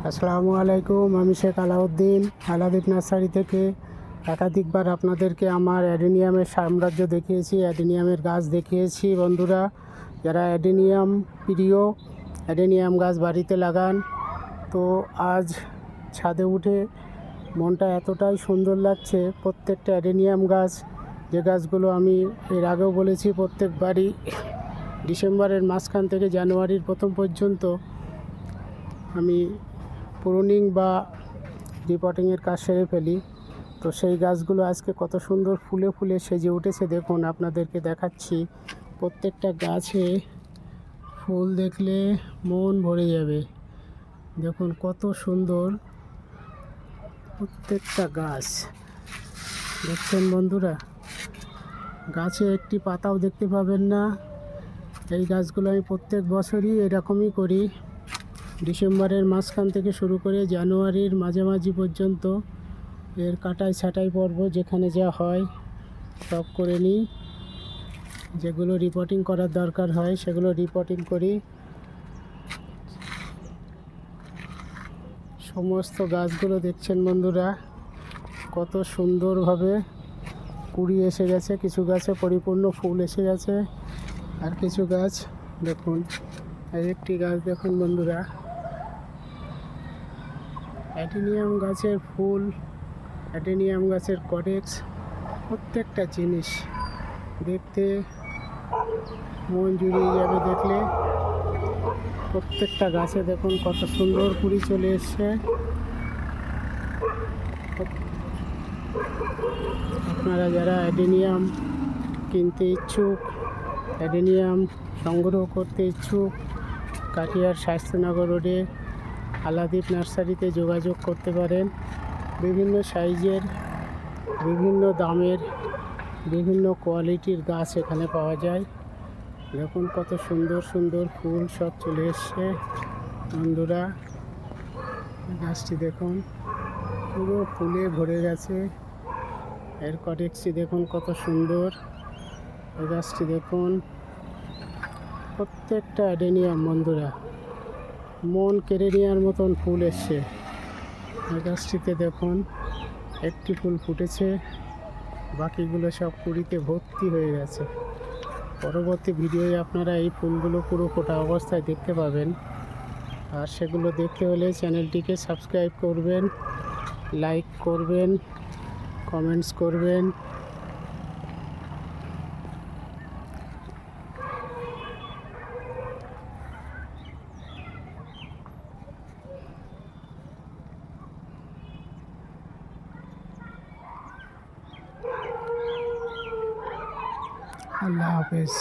আসসালামু আলাইকুম। আমি শেখ আলাউদ্দিন আলাদীপ নার্সারি থেকে একাধিকবার আপনাদেরকে আমার অ্যাডেনিয়ামের সাম্রাজ্য দেখিয়েছি, অ্যাডেনিয়ামের গাছ দেখিয়েছি। বন্ধুরা, যারা অ্যাডেনিয়াম প্রিয়, অ্যাডেনিয়াম গাছ বাড়িতে লাগান, তো আজ ছাদে উঠে মনটা এতটাই সুন্দর লাগছে। প্রত্যেকটা অ্যাডেনিয়াম গাছ, যে গাছগুলো আমি এর আগেও বলেছি, প্রত্যেকবারই ডিসেম্বরের মাঝখান থেকে জানুয়ারির প্রথম পর্যন্ত আমি প্রুনিং বা রিপোর্টিংয়ের কাজ সেরে ফেলি। তো সেই গাছগুলো আজকে কত সুন্দর ফুলে ফুলে সেজে উঠেছে, দেখুন আপনাদেরকে দেখাচ্ছি। প্রত্যেকটা গাছে ফুল দেখলে মন ভরে যাবে। দেখুন কত সুন্দর প্রত্যেকটা গাছ, দেখছেন বন্ধুরা। গাছে একটি পাতাও দেখতে পাবেন না। এই গাছগুলো আমি প্রত্যেক বছরই এরকমই করি। ডিসেম্বরের মাঝখান থেকে শুরু করে জানুয়ারির মাঝামাঝি পর্যন্ত এর কাটাই ছাঁটাই পর্ব যেখানে যা হয় সব করে নিই। যেগুলো রিপোর্টিং করার দরকার হয় সেগুলো রিপোর্টিং করি। সমস্ত গাছগুলো দেখছেন বন্ধুরা, কত সুন্দরভাবে কুড়ি এসে গেছে। কিছু গাছে পরিপূর্ণ ফুল এসে গেছে, আর কিছু গাছ দেখুন, একটি গাছ দেখুন বন্ধুরা, অ্যাডেনিয়াম গাছের ফুল, অ্যাডেনিয়াম গাছের কডেক্স, প্রত্যেকটা জিনিস দেখতে মন জুড়িয়ে যাবে দেখলে। প্রত্যেকটা গাছে দেখুন কত সুন্দর কুড়ি চলে এসছে। আপনারা যারা অ্যাডেনিয়াম কিনতে ইচ্ছুক, অ্যাডেনিয়াম সংগ্রহ করতে ইচ্ছুক, কাটিয়ার শাস্ত্রনগর রোডে আলাদীপ নার্সারিতে যোগাযোগ করতে পারেন। বিভিন্ন সাইজের, বিভিন্ন দামের, বিভিন্ন কোয়ালিটির গাছ এখানে পাওয়া যায়। দেখুন কত সুন্দর সুন্দর ফুল সব চলে এসছে বন্ধুরা। গাছটি দেখুন পুরো ফুলে ভরে গেছে। এর কডেক্সটি দেখুন কত সুন্দর। এই গাছটি দেখুন, প্রত্যেকটা অ্যাডেনিয়াম বন্ধুরা মন কেড়ে নেওয়ার মতন ফুল এসছে। এই গাছটিতে দেখুন একটি ফুল ফুটেছে, বাকিগুলো সব কুড়িতে ভর্তি হয়ে গেছে। পরবর্তী ভিডিওয়ে আপনারা এই ফুলগুলো পুরো ফোটা অবস্থায় দেখতে পাবেন। আর সেগুলো দেখতে হলে চ্যানেলটিকে সাবস্ক্রাইব করবেন, লাইক করবেন, কমেন্টস করবেন। আল্লাহ হাফেজ।